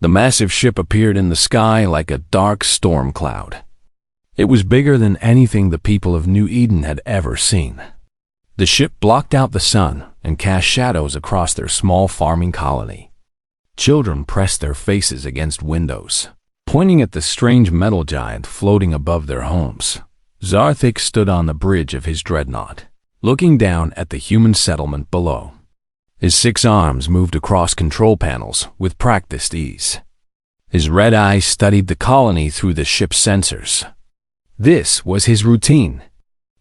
The massive ship appeared in the sky like a dark storm cloud. It was bigger than anything the people of New Eden had ever seen. The ship blocked out the sun and cast shadows across their small farming colony. Children pressed their faces against windows, pointing at the strange metal giant floating above their homes. Zarthik stood on the bridge of his dreadnought, looking down at the human settlement below. His 6 arms moved across control panels with practiced ease. His red eyes studied the colony through the ship's sensors. This was his routine.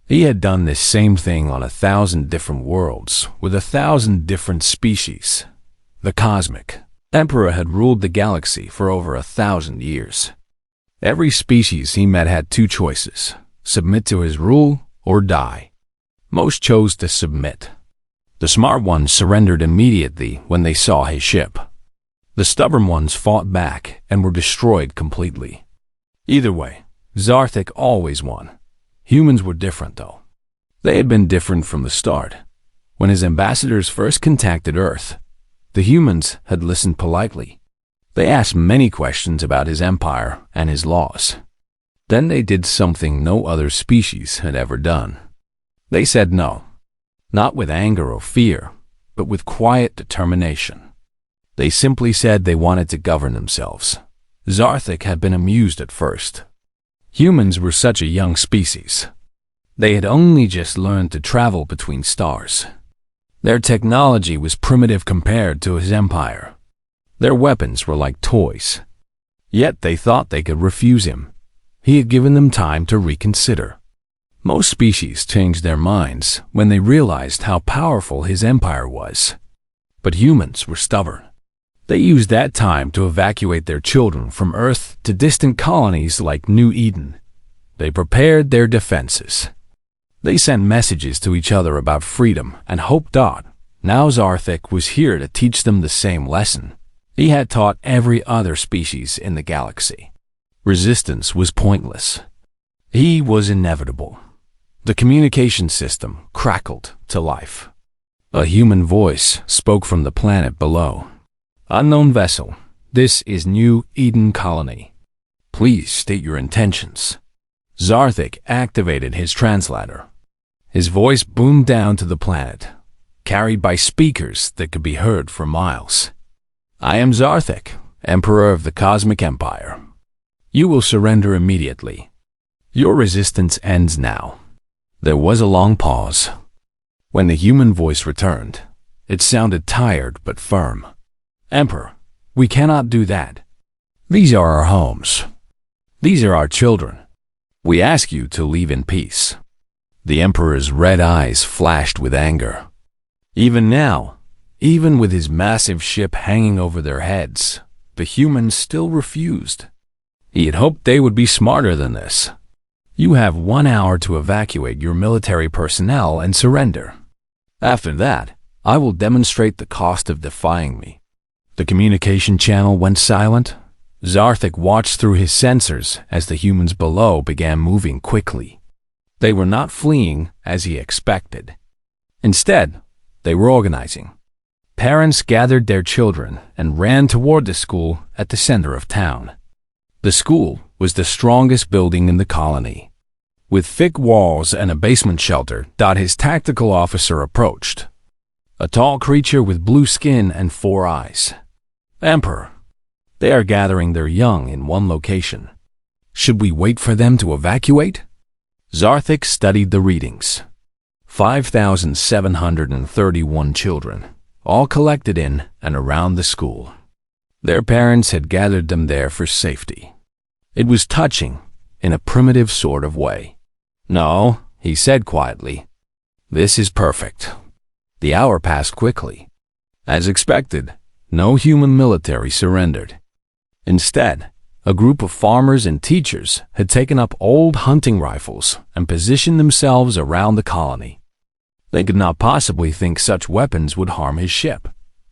He had done this same thing on 1,000 different worlds with 1,000 different species. The Cosmic Emperor had ruled the galaxy for over 1,000 years. Every species he met had 2 choices: submit to his rule or die. Most chose to submit. The smart ones surrendered immediately when they saw his ship. The stubborn ones fought back and were destroyed completely. Either way, Zarthik always won. Humans were different, though. They had been different from the start. When his ambassadors first contacted Earth, the humans had listened politely. They asked many questions about his empire and his laws. Then they did something no other species had ever done. They said no, not with anger or fear, but with quiet determination. They simply said they wanted to govern themselves. Zarthik had been amused at first. Humans were such a young species. They had only just learned to travel between stars. Their technology was primitive compared to his empire. Their weapons were like toys. Yet they thought they could refuse him. He had given them time to reconsider. Most species changed their minds when they realized how powerful his empire was. But humans were stubborn. They used that time to evacuate their children from Earth to distant colonies like New Eden. They prepared their defenses. They sent messages to each other about freedom and hope. Now Zarthik was here to teach them the same lesson he had taught every other species in the galaxy. Resistance was pointless. He was inevitable. The communication system crackled to life. A human voice spoke from the planet below. "Unknown vessel, this is New Eden Colony. Please state your intentions." Zarthik activated his translator. His voice boomed down to the planet, carried by speakers that could be heard for miles. "I am Zarthik, Emperor of the Cosmic Empire. You will surrender immediately. Your resistance ends now." There was a long pause. When the human voice returned, it sounded tired but firm. "Emperor, we cannot do that. These are our homes. These are our children. We ask you to leave in peace." The Emperor's red eyes flashed with anger. Even now, even with his massive ship hanging over their heads, the humans still refused. He had hoped they would be smarter than this. "You have 1 hour to evacuate your military personnel and surrender. After that, I will demonstrate the cost of defying me." The communication channel went silent. Zarthik watched through his sensors as the humans below began moving quickly. They were not fleeing as he expected. Instead, they were organizing. Parents gathered their children and ran toward the school at the center of town. The school was the strongest building in the colony. With thick walls and a basement shelter, his tactical officer approached. A tall creature with blue skin and 4 eyes. "Emperor, they are gathering their young in one location. Should we wait for them to evacuate?" Zarthik studied the readings. 5,731 children, all collected in and around the school. Their parents had gathered them there for safety. It was touching, in a primitive sort of way. "No," he said quietly. "This is perfect." The hour passed quickly. As expected, no human military surrendered. Instead, a group of farmers and teachers had taken up old hunting rifles and positioned themselves around the colony. They could not possibly think such weapons would harm his ship.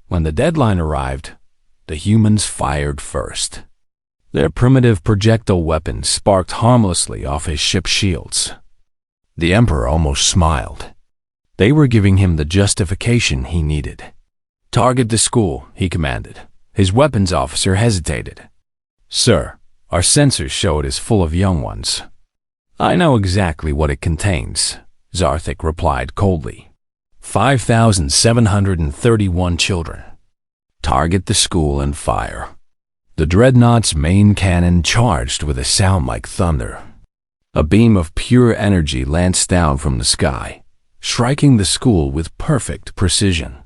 When the deadline arrived, the humans fired first. Their primitive projectile weapons sparked harmlessly off his ship's shields. The Emperor almost smiled. They were giving him the justification he needed. "Target the school," he commanded. His weapons officer hesitated. "Sir, our sensors show it is full of young ones." "I know exactly what it contains," Zarthik replied coldly. 5,731 children. Target the school and fire." The dreadnought's main cannon charged with a sound like thunder. A beam of pure energy lanced down from the sky, striking the school with perfect precision.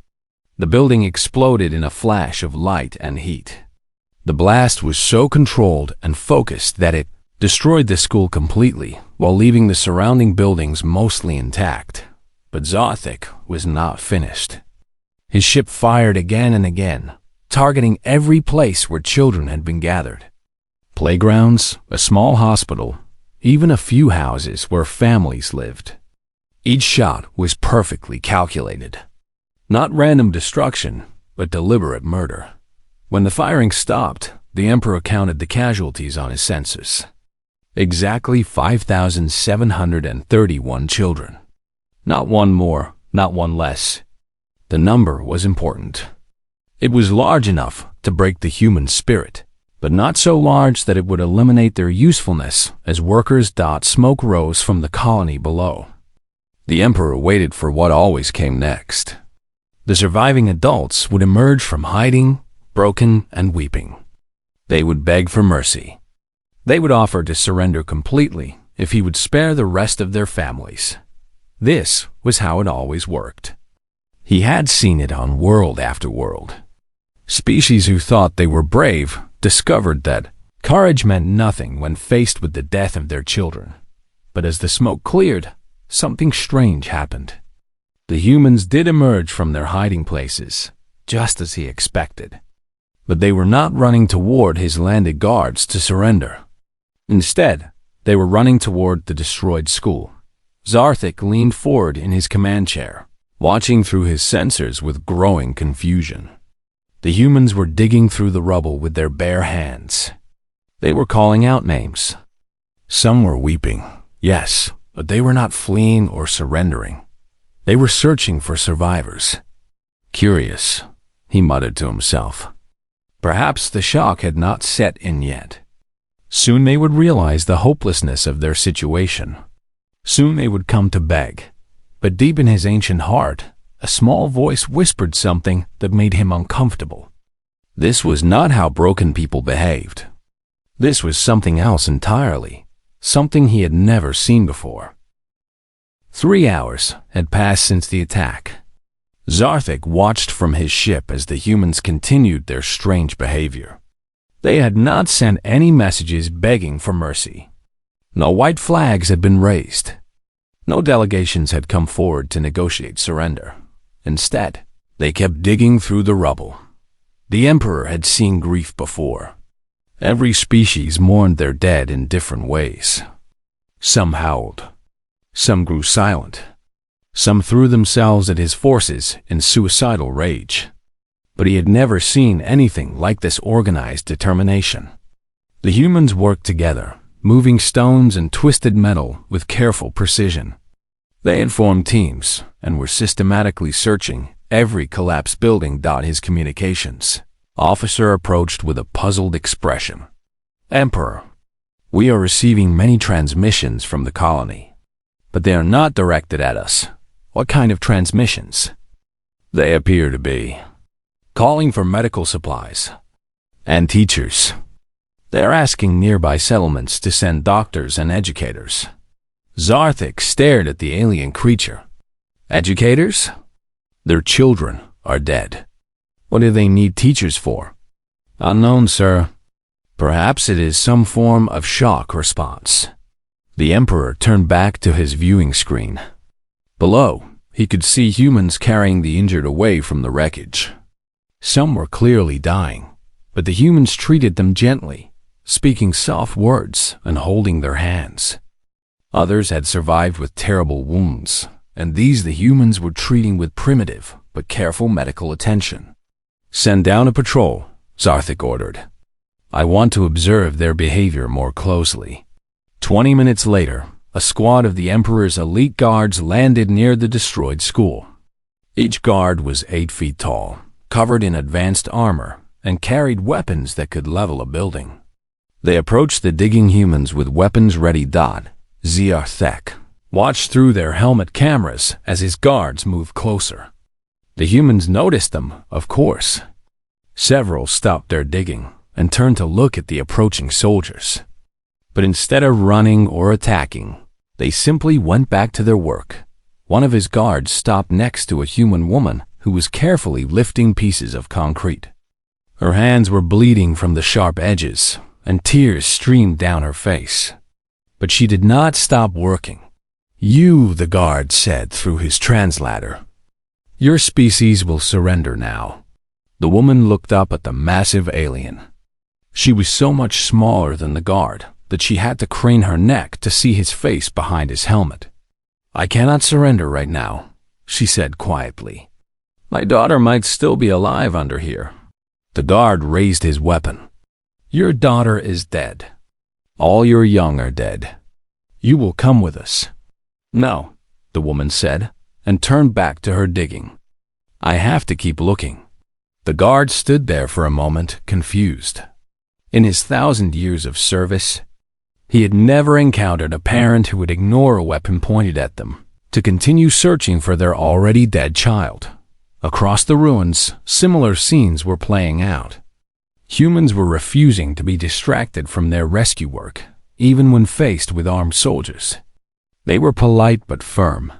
The building exploded in a flash of light and heat. The blast was so controlled and focused that it destroyed the school completely while leaving the surrounding buildings mostly intact. But Zarthik was not finished. His ship fired again and again, targeting every place where children had been gathered. Playgrounds, a small hospital, even a few houses where families lived. Each shot was perfectly calculated. Not random destruction, but deliberate murder. When the firing stopped, the Emperor counted the casualties on his sensors. Exactly 5,731 children. Not one more, not one less. The number was important. It was large enough to break the human spirit, but not so large that it would eliminate their usefulness as workers. Smoke rose from the colony below. The Emperor waited for what always came next. The surviving adults would emerge from hiding, broken and weeping. They would beg for mercy. They would offer to surrender completely if he would spare the rest of their families. This was how it always worked. He had seen it on world after world. Species who thought they were brave discovered that courage meant nothing when faced with the death of their children. But as the smoke cleared, something strange happened. The humans did emerge from their hiding places, just as he expected. But they were not running toward his landed guards to surrender. Instead, they were running toward the destroyed school. Zarthik leaned forward in his command chair, watching through his sensors with growing confusion. The humans were digging through the rubble with their bare hands. They were calling out names. Some were weeping, yes, but they were not fleeing or surrendering. They were searching for survivors. Curious, he muttered to himself. Perhaps the shock had not set in yet. Soon they would realize the hopelessness of their situation. Soon they would come to beg. But deep in his ancient heart, a small voice whispered something that made him uncomfortable. This was not how broken people behaved. This was something else entirely, something he had never seen before. 3 hours had passed since the attack. Zarthik watched from his ship as the humans continued their strange behavior. They had not sent any messages begging for mercy. No white flags had been raised. No delegations had come forward to negotiate surrender. Instead, they kept digging through the rubble. The Emperor had seen grief before. Every species mourned their dead in different ways. Some howled. Some grew silent. Some threw themselves at his forces in suicidal rage. But he had never seen anything like this organized determination. The humans worked together, moving stones and twisted metal with careful precision. They had formed teams and were systematically searching every collapsed building. His communications officer approached with a puzzled expression. "Emperor, we are receiving many transmissions from the colony, but they are not directed at us. What kind of transmissions?" "They appear to be calling for medical supplies and teachers. They are asking nearby settlements to send doctors and educators." Zarthik stared at the alien creature. "Educators? Their children are dead. What do they need teachers for?" "Unknown, sir. Perhaps it is some form of shock response." The Emperor turned back to his viewing screen. Below, he could see humans carrying the injured away from the wreckage. Some were clearly dying, but the humans treated them gently, speaking soft words and holding their hands. Others had survived with terrible wounds, and these the humans were treating with primitive but careful medical attention. "Send down a patrol," Zarthik ordered. "I want to observe their behavior more closely." 20 minutes later, a squad of the Emperor's elite guards landed near the destroyed school. Each guard was 8 feet tall, covered in advanced armor, and carried weapons that could level a building. They approached the digging humans with weapons ready. Zartek watched through their helmet cameras as his guards moved closer. The humans noticed them, of course. Several stopped their digging and turned to look at the approaching soldiers. But instead of running or attacking, they simply went back to their work. One of his guards stopped next to a human woman who was carefully lifting pieces of concrete. Her hands were bleeding from the sharp edges, and tears streamed down her face. But she did not stop working. "You," the guard said through his translator. "Your species will surrender now." The woman looked up at the massive alien. She was so much smaller than the guard that she had to crane her neck to see his face behind his helmet. "I cannot surrender right now," she said quietly. "My daughter might still be alive under here." The guard raised his weapon. "Your daughter is dead. All your young are dead. You will come with us." "No," the woman said, and turned back to her digging. "I have to keep looking." The guard stood there for a moment, confused. In his 1,000 years of service, he had never encountered a parent who would ignore a weapon pointed at them to continue searching for their already dead child. Across the ruins, similar scenes were playing out. Humans were refusing to be distracted from their rescue work, even when faced with armed soldiers. They were polite but firm.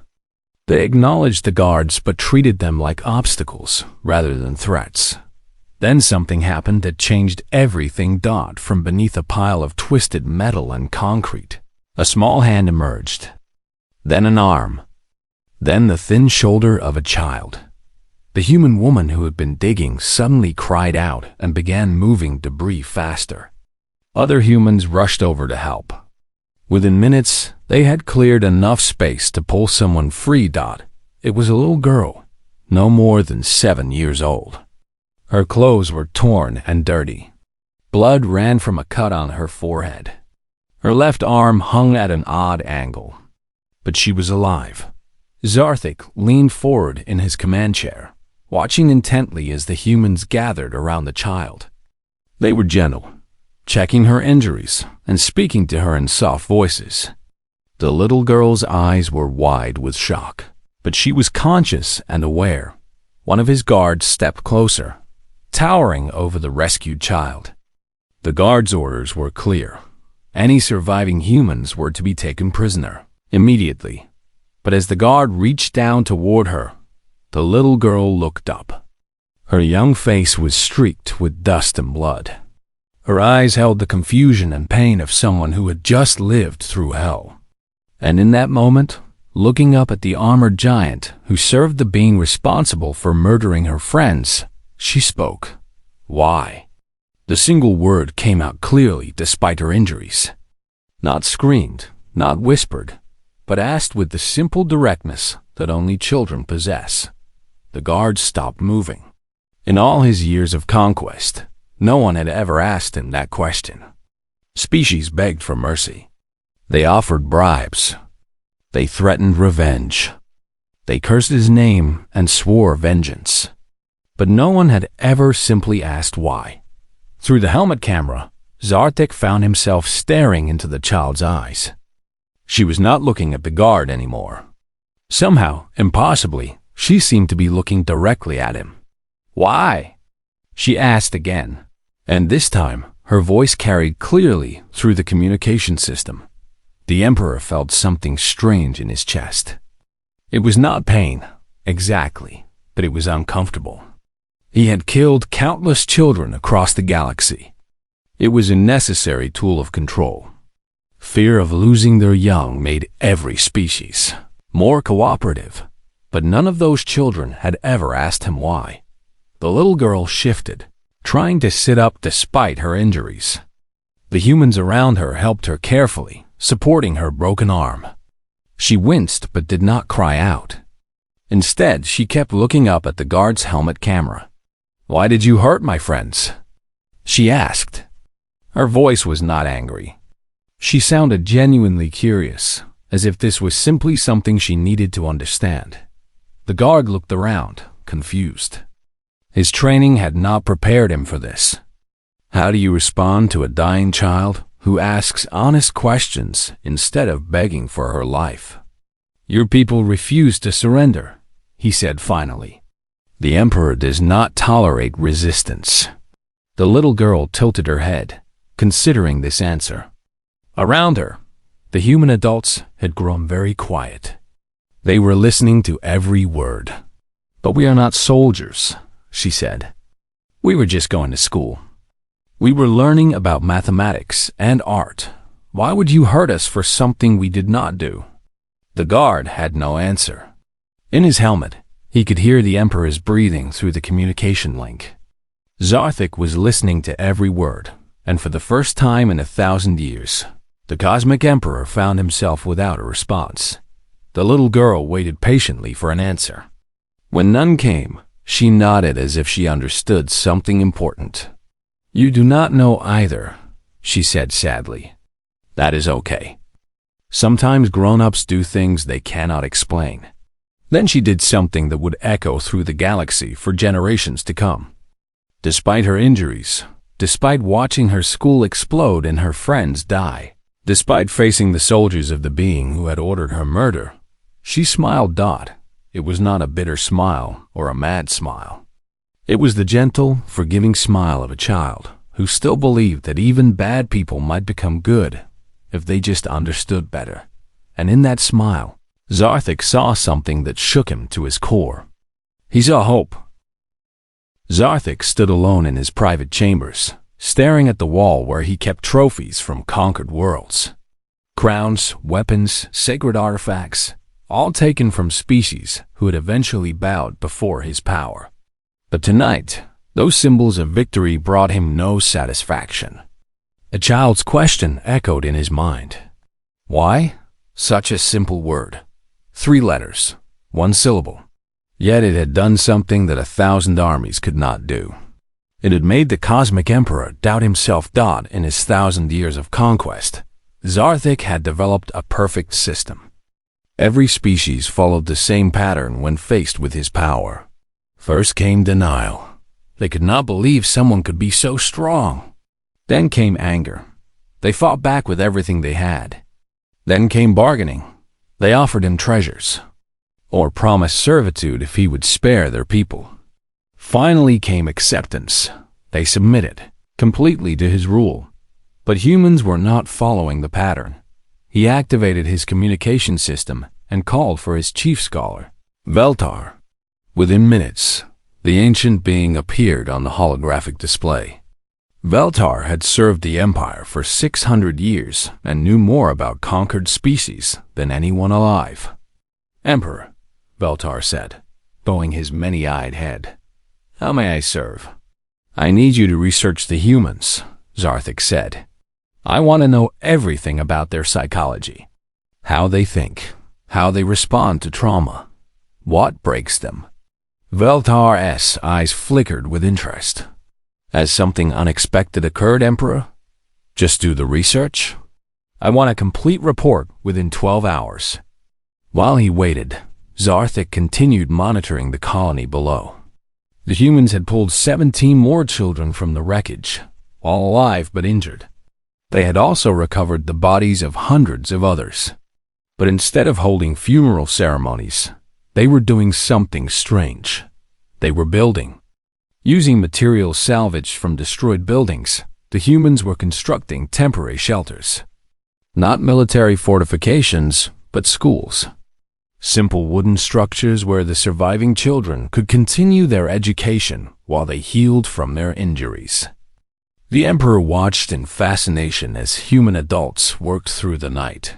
They acknowledged the guards but treated them like obstacles rather than threats. Then something happened that changed everything. From beneath a pile of twisted metal and concrete, a small hand emerged. Then an arm. Then the thin shoulder of a child. The human woman who had been digging suddenly cried out and began moving debris faster. Other humans rushed over to help. Within minutes, they had cleared enough space to pull someone free. It was a little girl, no more than 7 years old. Her clothes were torn and dirty. Blood ran from a cut on her forehead. Her left arm hung at an odd angle. But she was alive. Zartek leaned forward in his command chair, watching intently as the humans gathered around the child. They were gentle, checking her injuries and speaking to her in soft voices. The little girl's eyes were wide with shock, but she was conscious and aware. One of his guards stepped closer, towering over the rescued child. The guard's orders were clear. Any surviving humans were to be taken prisoner immediately. But as the guard reached down toward her, the little girl looked up. Her young face was streaked with dust and blood. Her eyes held the confusion and pain of someone who had just lived through hell. And in that moment, looking up at the armored giant who served the being responsible for murdering her friends, she spoke. "Why?" The single word came out clearly despite her injuries. Not screamed, not whispered, but asked with the simple directness that only children possess. The guard stopped moving. In all his years of conquest, no one had ever asked him that question. Species begged for mercy. They offered bribes. They threatened revenge. They cursed his name and swore vengeance. But no one had ever simply asked why. Through the helmet camera, Zartek found himself staring into the child's eyes. She was not looking at the guard anymore. Somehow, impossibly, she seemed to be looking directly at him. "Why?" she asked again, and this time her voice carried clearly through the communication system. The Emperor felt something strange in his chest. It was not pain, exactly, but it was uncomfortable. He had killed countless children across the galaxy. It was a necessary tool of control. Fear of losing their young made every species more cooperative, but none of those children had ever asked him why. The little girl shifted, trying to sit up despite her injuries. The humans around her helped her carefully, supporting her broken arm. She winced but did not cry out. Instead, she kept looking up at the guard's helmet camera. "Why did you hurt my friends?" she asked. Her voice was not angry. She sounded genuinely curious, as if this was simply something she needed to understand. The guard looked around, confused. His training had not prepared him for this. How do you respond to a dying child who asks honest questions instead of begging for her life? Your people refuse to surrender, he said finally. The Emperor does not tolerate resistance. The little girl tilted her head, considering this answer. Around her, the human adults had grown very quiet. They were listening to every word. But we are not soldiers, she said. We were just going to school. We were learning about mathematics and art. Why would you hurt us for something we did not do? The guard had no answer. In his helmet, he could hear the Emperor's breathing through the communication link. Zarthik was listening to every word, and for the first time in 1,000 years, the Cosmic Emperor found himself without a response. The little girl waited patiently for an answer. When none came, she nodded as if she understood something important. You do not know either, she said sadly. That is okay. Sometimes grown-ups do things they cannot explain. Then she did something that would echo through the galaxy for generations to come. Despite her injuries, despite watching her school explode and her friends die, despite facing the soldiers of the being who had ordered her murder, she smiled. It was not a bitter smile or a mad smile. It was the gentle, forgiving smile of a child who still believed that even bad people might become good if they just understood better. And in that smile, Zarthik saw something that shook him to his core. He saw hope. Zarthik stood alone in his private chambers, staring at the wall where he kept trophies from conquered worlds. Crowns, weapons, sacred artifacts, all taken from species who had eventually bowed before his power. But tonight, those symbols of victory brought him no satisfaction. A child's question echoed in his mind. Why? Such a simple word. 3 letters, 1 syllable. Yet it had done something that 1,000 armies could not do. It had made the Cosmic Emperor doubt himself. In his 1,000 years of conquest, Zarthik had developed a perfect system. Every species followed the same pattern when faced with his power. First came denial. They could not believe someone could be so strong. Then came anger. They fought back with everything they had. Then came bargaining. They offered him treasures, or promised servitude if he would spare their people. Finally came acceptance. They submitted completely to his rule. But humans were not following the pattern. He activated his communication system and called for his chief scholar, Veltar. Within minutes, the ancient being appeared on the holographic display. Veltar had served the Empire for 600 years and knew more about conquered species than anyone alive. Emperor, Veltar said, bowing his many-eyed head. How may I serve? I need you to research the humans, Zarthik said. I want to know everything about their psychology. How they think, how they respond to trauma, what breaks them. Veltar's eyes flickered with interest. Has something unexpected occurred, Emperor? Just do the research? I want a complete report within 12 hours. While he waited, Zarthik continued monitoring the colony below. The humans had pulled 17 more children from the wreckage, all alive but injured. They had also recovered the bodies of hundreds of others. But instead of holding funeral ceremonies, they were doing something strange. They were building. Using materials salvaged from destroyed buildings, the humans were constructing temporary shelters. Not military fortifications, but schools. Simple wooden structures where the surviving children could continue their education while they healed from their injuries. The Emperor watched in fascination as human adults worked through the night.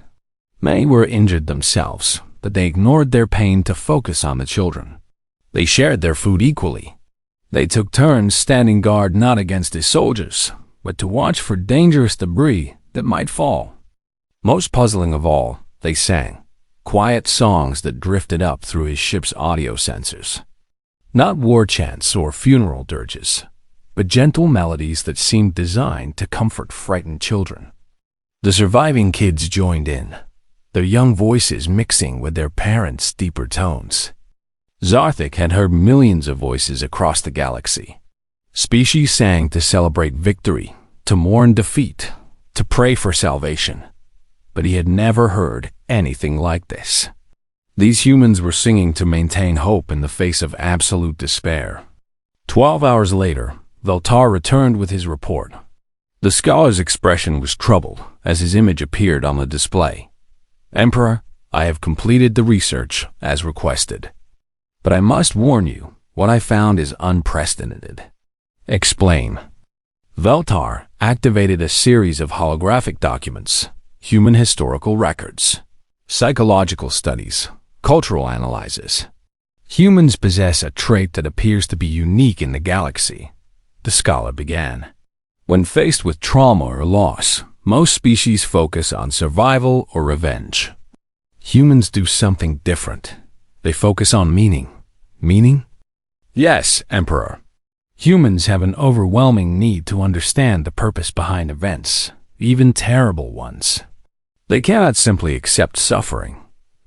Many were injured themselves, but they ignored their pain to focus on the children. They shared their food equally. They took turns standing guard not against his soldiers, but to watch for dangerous debris that might fall. Most puzzling of all, they sang quiet songs that drifted up through his ship's audio sensors. Not war chants or funeral dirges, but gentle melodies that seemed designed to comfort frightened children. The surviving kids joined in, their young voices mixing with their parents' deeper tones. Zarthik had heard millions of voices across the galaxy. Species sang to celebrate victory, to mourn defeat, to pray for salvation. But he had never heard anything like this. These humans were singing to maintain hope in the face of absolute despair. 12 hours later, Veltar returned with his report. The scholar's expression was troubled as his image appeared on the display. "Emperor, I have completed the research as requested. But I must warn you, what I found is unprecedented." "Explain." Veltar activated a series of holographic documents, human historical records, psychological studies, cultural analyses. "Humans possess a trait that appears to be unique in the galaxy," the scholar began. "When faced with trauma or loss, most species focus on survival or revenge. Humans do something different. They focus on meaning." "Meaning?" "Yes, Emperor. Humans have an overwhelming need to understand the purpose behind events, even terrible ones. They cannot simply accept suffering.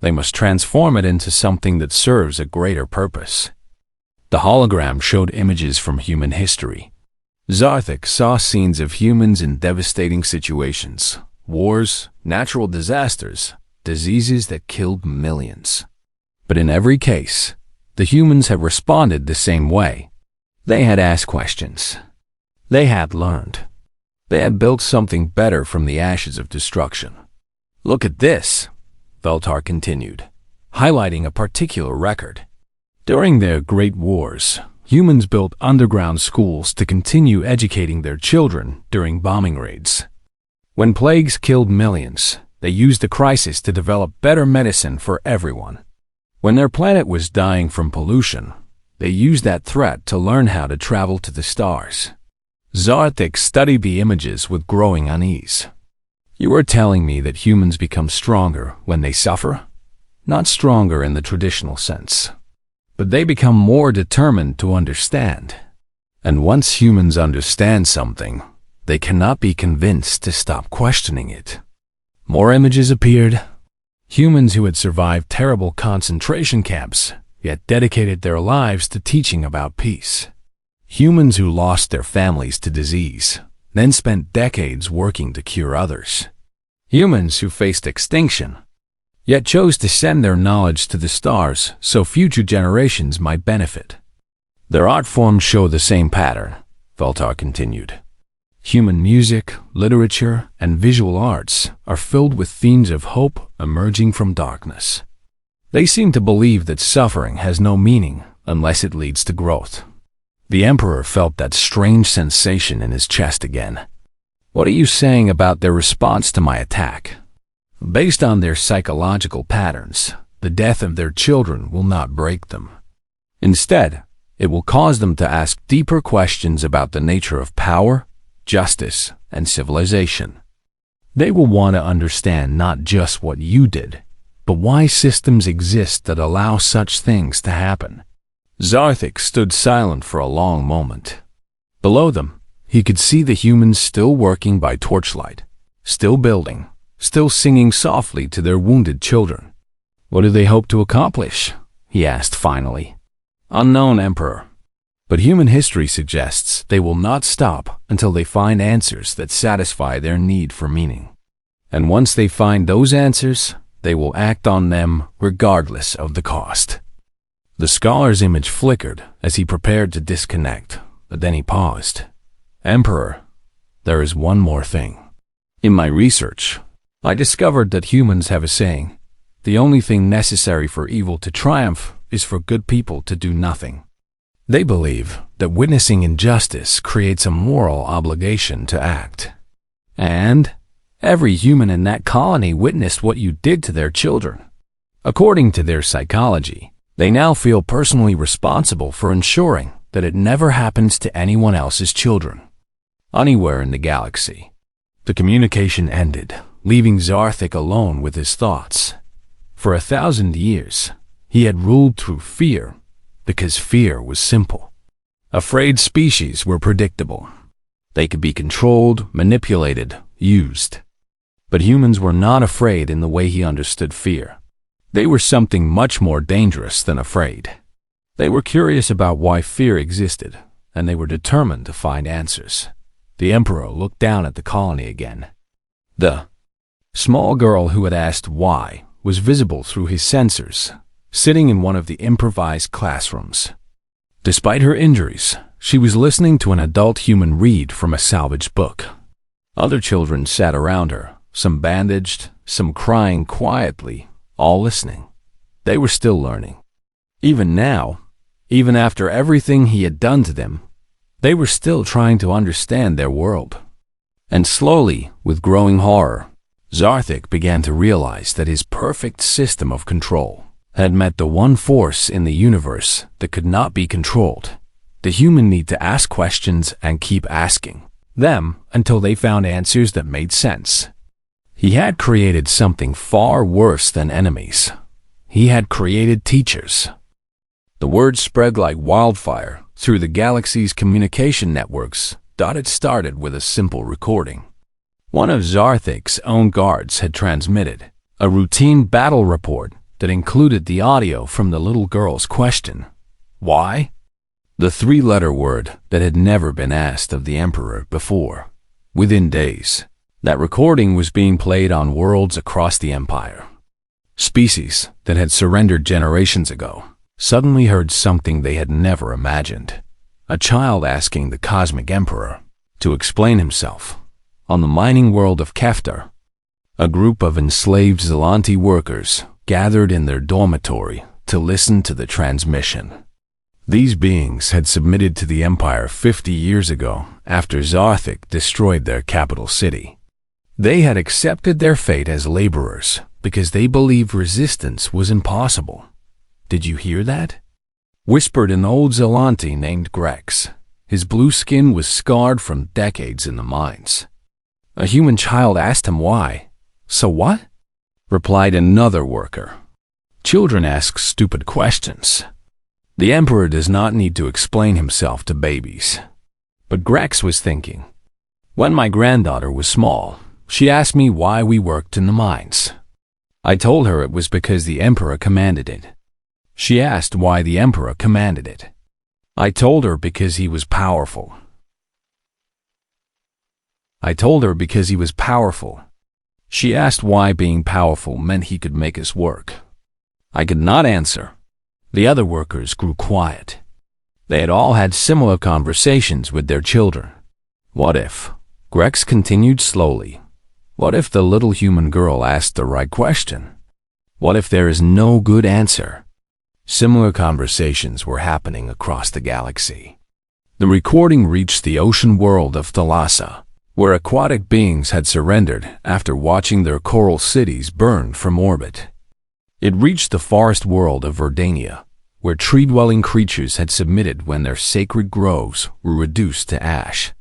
They must transform it into something that serves a greater purpose." The hologram showed images from human history. Zarthik saw scenes of humans in devastating situations, wars, natural disasters, diseases that killed millions. But in every case, the humans had responded the same way. They had asked questions. They had learned. They had built something better from the ashes of destruction. "Look at this," Veltar continued, highlighting a particular record. During their great wars, humans built underground schools to continue educating their children during bombing raids. When plagues killed millions, they used the crisis to develop better medicine for everyone. When their planet was dying from pollution, they used that threat to learn how to travel to the stars. Zarthik studied the images with growing unease. "You are telling me that humans become stronger when they suffer? Not stronger in the traditional sense, but they become more determined to understand. And once humans understand something, they cannot be convinced to stop questioning it." More images appeared. Humans who had survived terrible concentration camps, yet dedicated their lives to teaching about peace. Humans who lost their families to disease, then spent decades working to cure others. Humans who faced extinction, yet chose to send their knowledge to the stars so future generations might benefit. "Their art forms show the same pattern," Veltar continued. "Human music, literature, and visual arts are filled with themes of hope emerging from darkness. They seem to believe that suffering has no meaning unless it leads to growth." The Emperor felt that strange sensation in his chest again. "What are you saying about their response to my attack?" "Based on their psychological patterns, the death of their children will not break them. Instead, it will cause them to ask deeper questions about the nature of power, justice, and civilization. They will want to understand not just what you did, but why systems exist that allow such things to happen." Zarthik stood silent for a long moment. Below them, he could see the humans still working by torchlight, still building, still singing softly to their wounded children. "What do they hope to accomplish?" he asked finally. "Unknown, Emperor. But human history suggests they will not stop until they find answers that satisfy their need for meaning. And once they find those answers, they will act on them regardless of the cost." The scholar's image flickered as he prepared to disconnect, but then he paused. "Emperor, there is one more thing. In my research, I discovered that humans have a saying, the only thing necessary for evil to triumph is for good people to do nothing. They believe that witnessing injustice creates a moral obligation to act. And every human in that colony witnessed what you did to their children. According to their psychology, they now feel personally responsible for ensuring that it never happens to anyone else's children, anywhere in the galaxy." The communication ended, leaving Zarthik alone with his thoughts. For 1,000 years, he had ruled through fear, because fear was simple. Afraid species were predictable. They could be controlled, manipulated, used. But humans were not afraid in the way he understood fear. They were something much more dangerous than afraid. They were curious about why fear existed, and they were determined to find answers. The Emperor looked down at the colony again. The small girl who had asked why was visible through his sensors, sitting in one of the improvised classrooms. Despite her injuries, she was listening to an adult human read from a salvaged book. Other children sat around her, some bandaged, some crying quietly, all listening. They were still learning. Even now, even after everything he had done to them, they were still trying to understand their world. And slowly, with growing horror, Zarthik began to realize that his perfect system of control had met the one force in the universe that could not be controlled: the human need to ask questions and keep asking them until they found answers that made sense. He had created something far worse than enemies. He had created teachers. The word spread like wildfire through the galaxy's communication networks. It started with a simple recording. One of Zarthik's own guards had transmitted a routine battle report that included the audio from the little girl's question, "Why?" The three-letter word that had never been asked of the Emperor before. Within days, that recording was being played on worlds across the Empire. Species that had surrendered generations ago suddenly heard something they had never imagined. A child asking the Cosmic Emperor to explain himself. On the mining world of Keftar, a group of enslaved Zelanti workers gathered in their dormitory to listen to the transmission. These beings had submitted to the Empire 50 years ago after Zarthik destroyed their capital city. They had accepted their fate as laborers because they believed resistance was impossible. "Did you hear that?" whispered an old Zelanti named Grex. His blue skin was scarred from decades in the mines. A human child asked him why. "So what?" replied another worker. "Children ask stupid questions. The Emperor does not need to explain himself to babies." But Grex was thinking, "When my granddaughter was small, she asked me why we worked in the mines. I told her it was because the Emperor commanded it. She asked why the Emperor commanded it. I told her because he was powerful. She asked why being powerful meant he could make us work. I could not answer." The other workers grew quiet. They had all had similar conversations with their children. What if? Grex continued slowly. What if the little human girl asked the right question? What if there is no good answer? Similar conversations were happening across the galaxy. The recording reached the ocean world of Thalassa, where aquatic beings had surrendered after watching their coral cities burn from orbit. It reached the forest world of Verdania, where tree-dwelling creatures had submitted when their sacred groves were reduced to ash.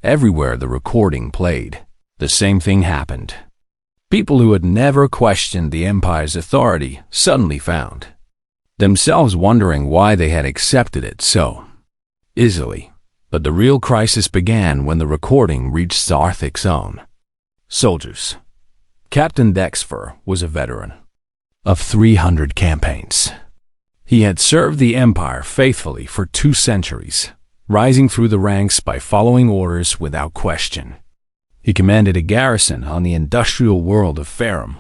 Everywhere the recording played, the same thing happened. People who had never questioned the Empire's authority suddenly found themselves wondering why they had accepted it so easily. But the real crisis began when the recording reached Zarthik's own soldiers. Captain Dexfer was a veteran of 300 campaigns. He had served the Empire faithfully for 2 centuries, rising through the ranks by following orders without question. He commanded a garrison on the industrial world of Farum,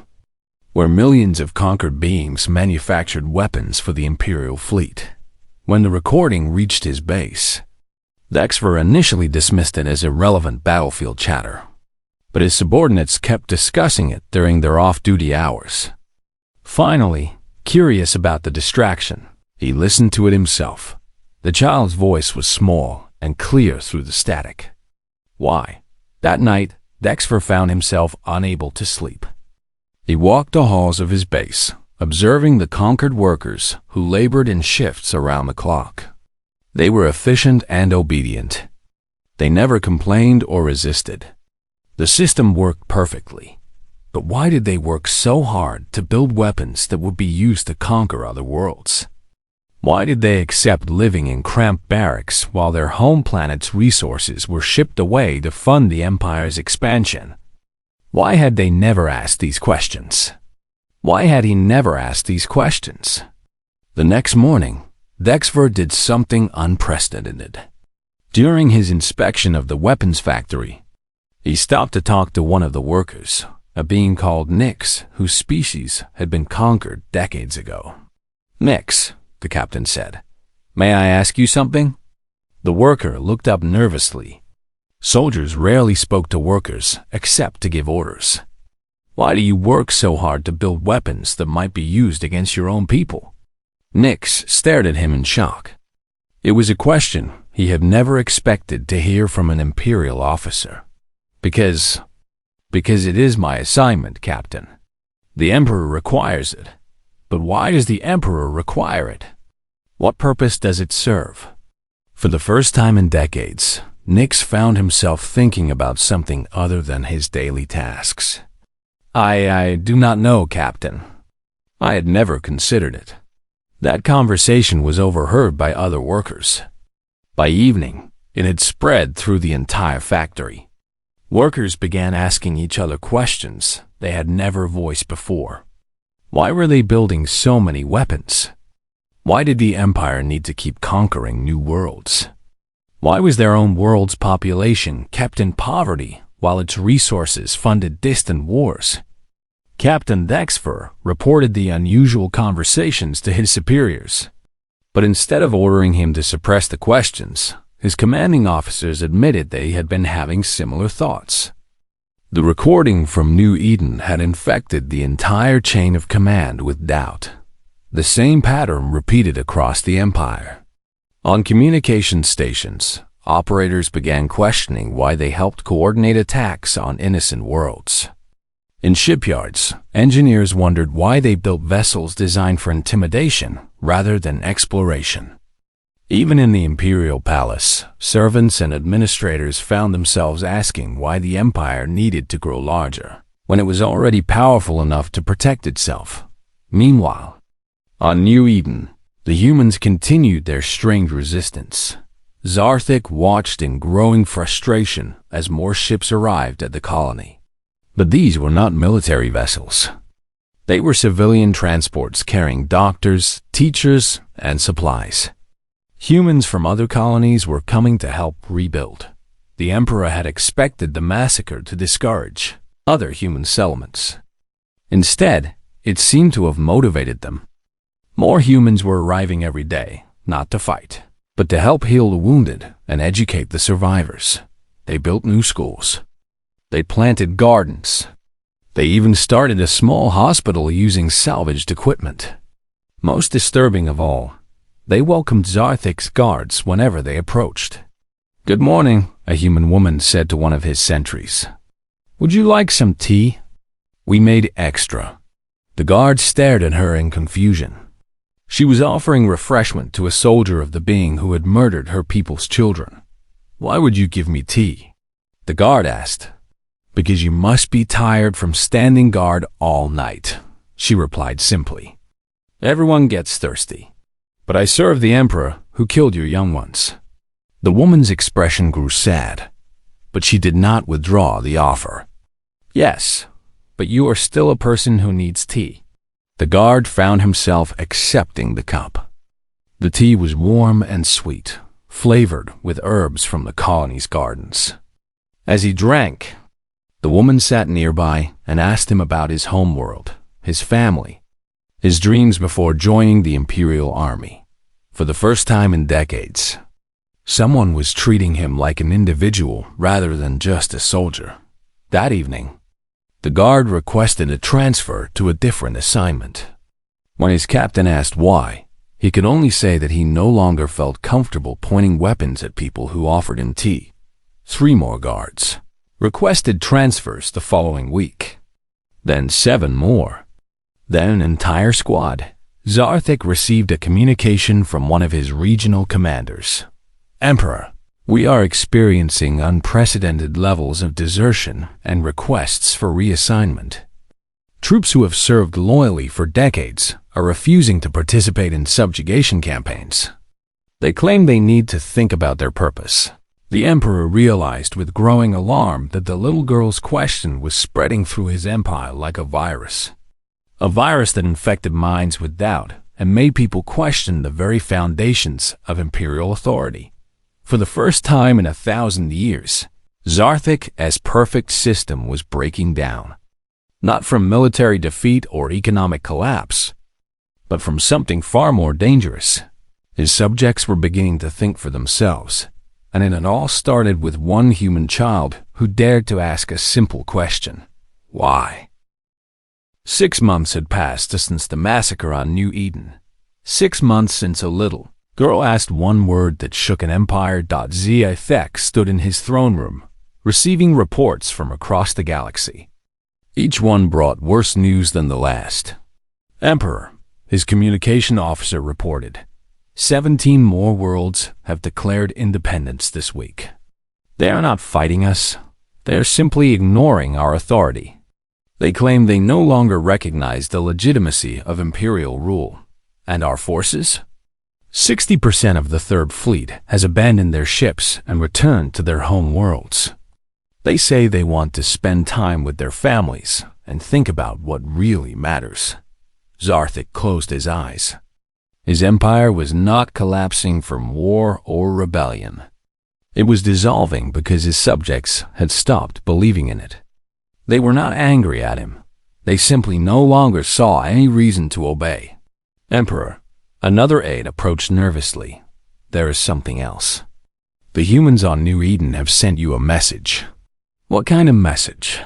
where millions of conquered beings manufactured weapons for the Imperial fleet. When the recording reached his base, Dexfer initially dismissed it as irrelevant battlefield chatter, but his subordinates kept discussing it during their off-duty hours. Finally, curious about the distraction, he listened to it himself. The child's voice was small and clear through the static. Why? That night, Dexfer found himself unable to sleep. He walked the halls of his base, observing the conquered workers who labored in shifts around the clock. They were efficient and obedient. They never complained or resisted. The system worked perfectly. But why did they work so hard to build weapons that would be used to conquer other worlds? Why did they accept living in cramped barracks while their home planet's resources were shipped away to fund the Empire's expansion? Why had they never asked these questions? Why had he never asked these questions? The next morning, Dexter did something unprecedented. During his inspection of the weapons factory, he stopped to talk to one of the workers, a being called Nyx, whose species had been conquered decades ago. "Nyx," the captain said, "may I ask you something?" The worker looked up nervously. Soldiers rarely spoke to workers except to give orders. "Why do you work so hard to build weapons that might be used against your own people?" Nyx stared at him in shock. It was a question he had never expected to hear from an Imperial officer. Because it is my assignment, Captain. The Emperor requires it. But why does the Emperor require it? What purpose does it serve? For the first time in decades, Nyx found himself thinking about something other than his daily tasks. I do not know, Captain. I had never considered it. That conversation was overheard by other workers. By evening, it had spread through the entire factory. Workers began asking each other questions they had never voiced before. Why were they building so many weapons? Why did the Empire need to keep conquering new worlds? Why was their own world's population kept in poverty while its resources funded distant wars? Captain Dexter reported the unusual conversations to his superiors. But instead of ordering him to suppress the questions, his commanding officers admitted they had been having similar thoughts. The recording from New Eden had infected the entire chain of command with doubt. The same pattern repeated across the Empire. On communication stations, operators began questioning why they helped coordinate attacks on innocent worlds. In shipyards, engineers wondered why they built vessels designed for intimidation rather than exploration. Even in the Imperial Palace, servants and administrators found themselves asking why the Empire needed to grow larger, when it was already powerful enough to protect itself. Meanwhile, on New Eden, the humans continued their strange resistance. Zarthik watched in growing frustration as more ships arrived at the colony. But these were not military vessels. They were civilian transports carrying doctors, teachers, and supplies. Humans from other colonies were coming to help rebuild. The Emperor had expected the massacre to discourage other human settlements. Instead, it seemed to have motivated them. More humans were arriving every day, not to fight, but to help heal the wounded and educate the survivors. They built new schools. They planted gardens. They even started a small hospital using salvaged equipment. Most disturbing of all, they welcomed Zarthik's guards whenever they approached. "Good morning," a human woman said to one of his sentries. "Would you like some tea?" "We made extra." The guard stared at her in confusion. She was offering refreshment to a soldier of the being who had murdered her people's children. "Why would you give me tea?" the guard asked. "Because you must be tired from standing guard all night," she replied simply. "Everyone gets thirsty. But I serve the Emperor who killed your young ones." The woman's expression grew sad, but she did not withdraw the offer. "Yes, but you are still a person who needs tea." The guard found himself accepting the cup. The tea was warm and sweet, flavored with herbs from the colony's gardens. As he drank, the woman sat nearby and asked him about his homeworld, his family, his dreams before joining the Imperial Army. For the first time in decades, someone was treating him like an individual rather than just a soldier. That evening, the guard requested a transfer to a different assignment. When his captain asked why, he could only say that he no longer felt comfortable pointing weapons at people who offered him tea. 3 more guards requested transfers the following week. Then 7 more. Then an entire squad. Zarthik received a communication from one of his regional commanders. "Emperor, we are experiencing unprecedented levels of desertion and requests for reassignment. Troops who have served loyally for decades are refusing to participate in subjugation campaigns. They claim they need to think about their purpose." The Emperor realized with growing alarm that the little girl's question was spreading through his empire like a virus. A virus that infected minds with doubt and made people question the very foundations of imperial authority. For the first time in 1,000 years, Zarthik's perfect system was breaking down. Not from military defeat or economic collapse, but from something far more dangerous. His subjects were beginning to think for themselves, and it had all started with one human child who dared to ask a simple question: why? 6 months had passed since the massacre on New Eden. 6 months since a little girl asked one word that shook an empire. Zarthik stood in his throne room, receiving reports from across the galaxy. Each one brought worse news than the last. Emperor, his communication officer reported, 17 more worlds have declared independence this week. They are not fighting us. They are simply ignoring our authority. They claim they no longer recognize the legitimacy of imperial rule. And our forces? 60% of the Third Fleet has abandoned their ships and returned to their home worlds. They say they want to spend time with their families and think about what really matters. Zarthik closed his eyes. His empire was not collapsing from war or rebellion. It was dissolving because his subjects had stopped believing in it. They were not angry at him. They simply no longer saw any reason to obey. Emperor, another aide approached nervously. There is something else. The humans on New Eden have sent you a message. What kind of message?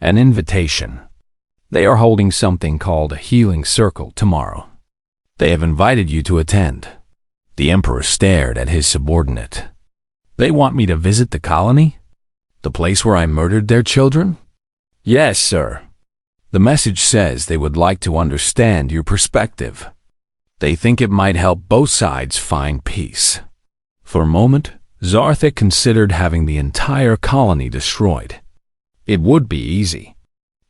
An invitation. They are holding something called a healing circle tomorrow. They have invited you to attend. The Emperor stared at his subordinate. They want me to visit the colony? The place where I murdered their children? Yes, sir. The message says they would like to understand your perspective. They think it might help both sides find peace. For a moment, Zarthik considered having the entire colony destroyed. It would be easy.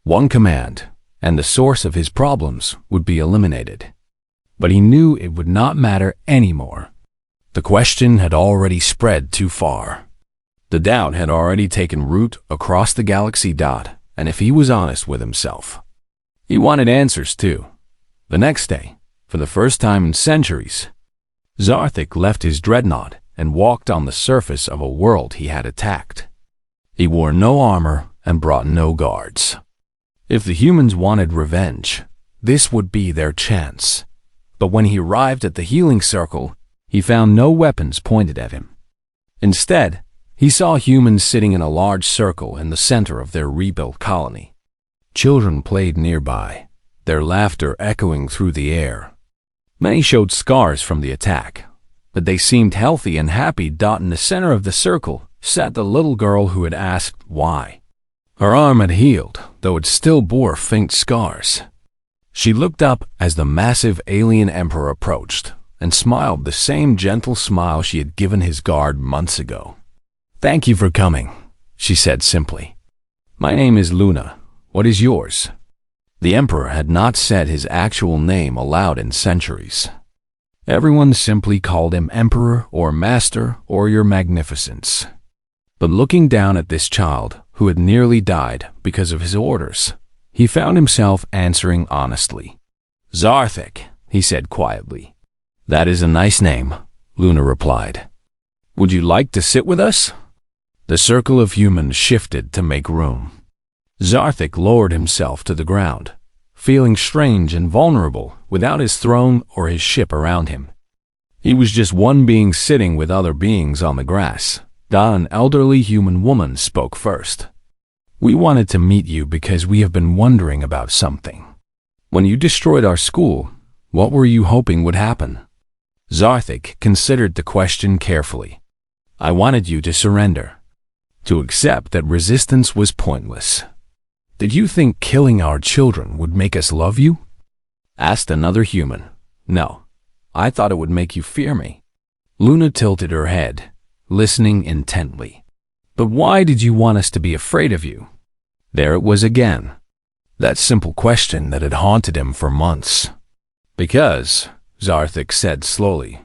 One command, and the source of his problems would be eliminated. But he knew it would not matter anymore. The question had already spread too far. The doubt had already taken root across the galaxy. And if he was honest with himself, he wanted answers too. The next day, for the first time in centuries, Zarthik left his dreadnought and walked on the surface of a world he had attacked. He wore no armor and brought no guards. If the humans wanted revenge, this would be their chance. But when he arrived at the healing circle, he found no weapons pointed at him. Instead, he saw humans sitting in a large circle in the center of their rebuilt colony. Children played nearby, their laughter echoing through the air. Many showed scars from the attack, but they seemed healthy and happy. In the center of the circle sat the little girl who had asked why. Her arm had healed, though it still bore faint scars. She looked up as the massive alien emperor approached and smiled the same gentle smile she had given his guard months ago. "Thank you for coming," she said simply. "My name is Luna. What is yours?" The emperor had not said his actual name aloud in centuries. Everyone simply called him Emperor or Master or Your Magnificence. But looking down at this child who had nearly died because of his orders, he found himself answering honestly. "Zarthik," he said quietly. "That is a nice name," Luna replied. "Would you like to sit with us?" The circle of humans shifted to make room. Zarthik lowered himself to the ground, feeling strange and vulnerable without his throne or his ship around him. He was just one being sitting with other beings on the grass. An elderly human woman spoke first. "We wanted to meet you because we have been wondering about something. When you destroyed our school, what were you hoping would happen?" Zarthik considered the question carefully. "I wanted you to surrender, to accept that resistance was pointless." "Did you think killing our children would make us love you?" asked another human. "No, I thought it would make you fear me." Luna tilted her head, listening intently. "But why did you want us to be afraid of you?" There it was again, that simple question that had haunted him for months. "Because," Zarthik said slowly,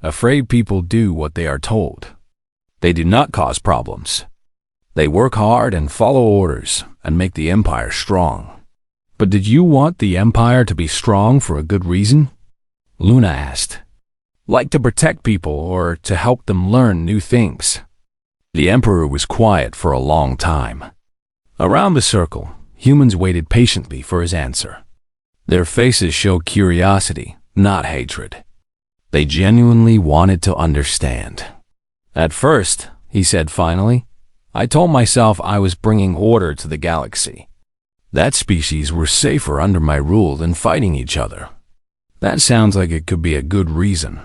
"afraid people do what they are told. They do not cause problems. They work hard and follow orders and make the empire strong." "But did you want the empire to be strong for a good reason?" Luna asked. Like to protect people or to help them learn new things? The Emperor was quiet for a long time. Around the circle, humans waited patiently for his answer. Their faces showed curiosity, not hatred. They genuinely wanted to understand. At first, he said finally, I told myself I was bringing order to the galaxy. That species were safer under my rule than fighting each other. That sounds like it could be a good reason,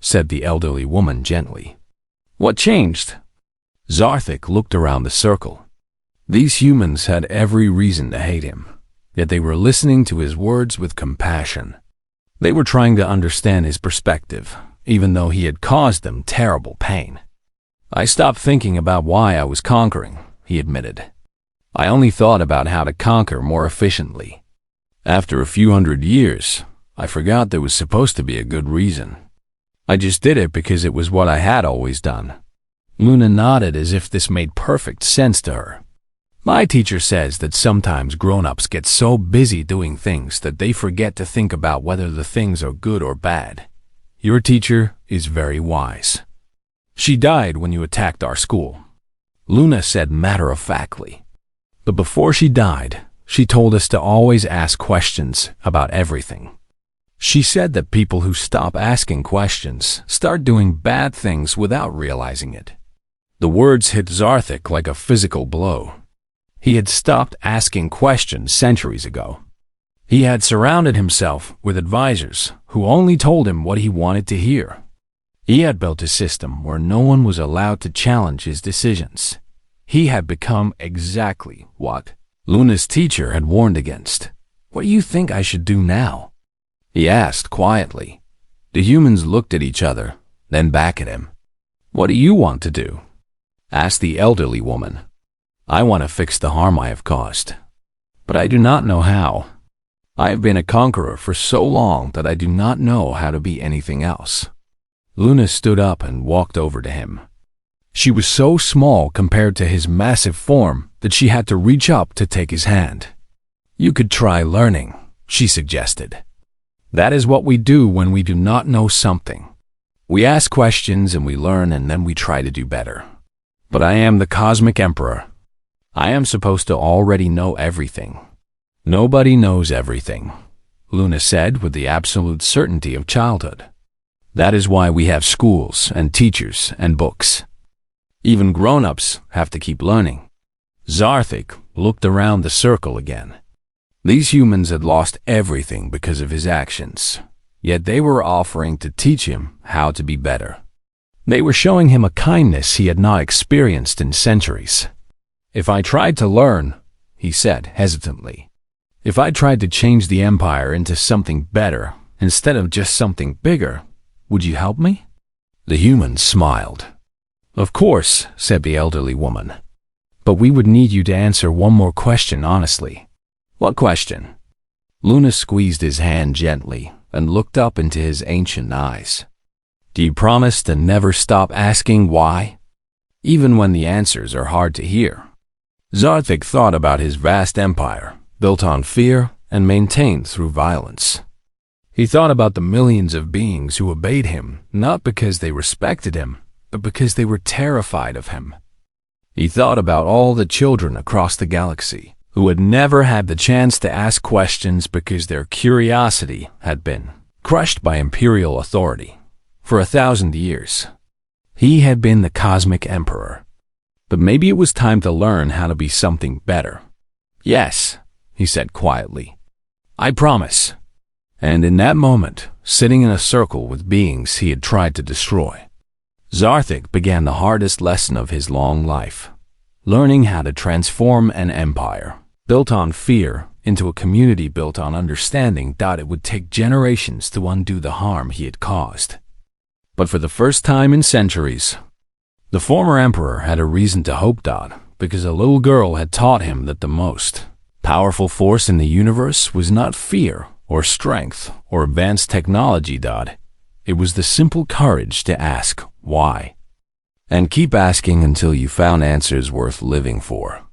said the elderly woman gently. What changed? Zarthik looked around the circle. These humans had every reason to hate him, yet they were listening to his words with compassion. They were trying to understand his perspective, even though he had caused them terrible pain. I stopped thinking about why I was conquering, he admitted. I only thought about how to conquer more efficiently. After a few hundred years, I forgot there was supposed to be a good reason. I just did it because it was what I had always done. Luna nodded as if this made perfect sense to her. My teacher says that sometimes grown-ups get so busy doing things that they forget to think about whether the things are good or bad. Your teacher is very wise. She died when you attacked our school, Luna said matter-of-factly. But before she died, she told us to always ask questions about everything. She said that people who stop asking questions start doing bad things without realizing it. The words hit Zarthik like a physical blow. He had stopped asking questions centuries ago. He had surrounded himself with advisors who only told him what he wanted to hear. He had built a system where no one was allowed to challenge his decisions. He had become exactly what Luna's teacher had warned against. What do you think I should do now? He asked quietly. The humans looked at each other, then back at him. What do you want to do? Asked the elderly woman. I want to fix the harm I have caused, but I do not know how. I have been a conqueror for so long that I do not know how to be anything else. Luna stood up and walked over to him. She was so small compared to his massive form that she had to reach up to take his hand. You could try learning, she suggested. That is what we do when we do not know something. We ask questions and we learn and then we try to do better. But I am the Cosmic Emperor. I am supposed to already know everything. Nobody knows everything, Luna said with the absolute certainty of childhood. That is why we have schools and teachers and books. Even grown-ups have to keep learning. Zarthik looked around the circle again. These humans had lost everything because of his actions, yet they were offering to teach him how to be better. They were showing him a kindness he had not experienced in centuries. If I tried to learn, he said hesitantly, if I tried to change the empire into something better instead of just something bigger, would you help me? The humans smiled. Of course, said the elderly woman. But we would need you to answer one more question honestly. What question? Luna squeezed his hand gently and looked up into his ancient eyes. Do you promise to never stop asking why? Even when the answers are hard to hear. Zarthik thought about his vast empire, built on fear and maintained through violence. He thought about the millions of beings who obeyed him, not because they respected him, but because they were terrified of him. He thought about all the children across the galaxy who had never had the chance to ask questions because their curiosity had been crushed by imperial authority. For 1,000 years, he had been the Cosmic Emperor. But maybe it was time to learn how to be something better. Yes, he said quietly. I promise. And in that moment, sitting in a circle with beings he had tried to destroy, Zarthik began the hardest lesson of his long life, learning how to transform an empire built on fear into a community built on understanding. It would take generations to undo the harm he had caused. But for the first time in centuries, the former emperor had a reason to hope, because a little girl had taught him that the most powerful force in the universe was not fear or strength or advanced technology. It was the simple courage to ask why, and keep asking until you found answers worth living for.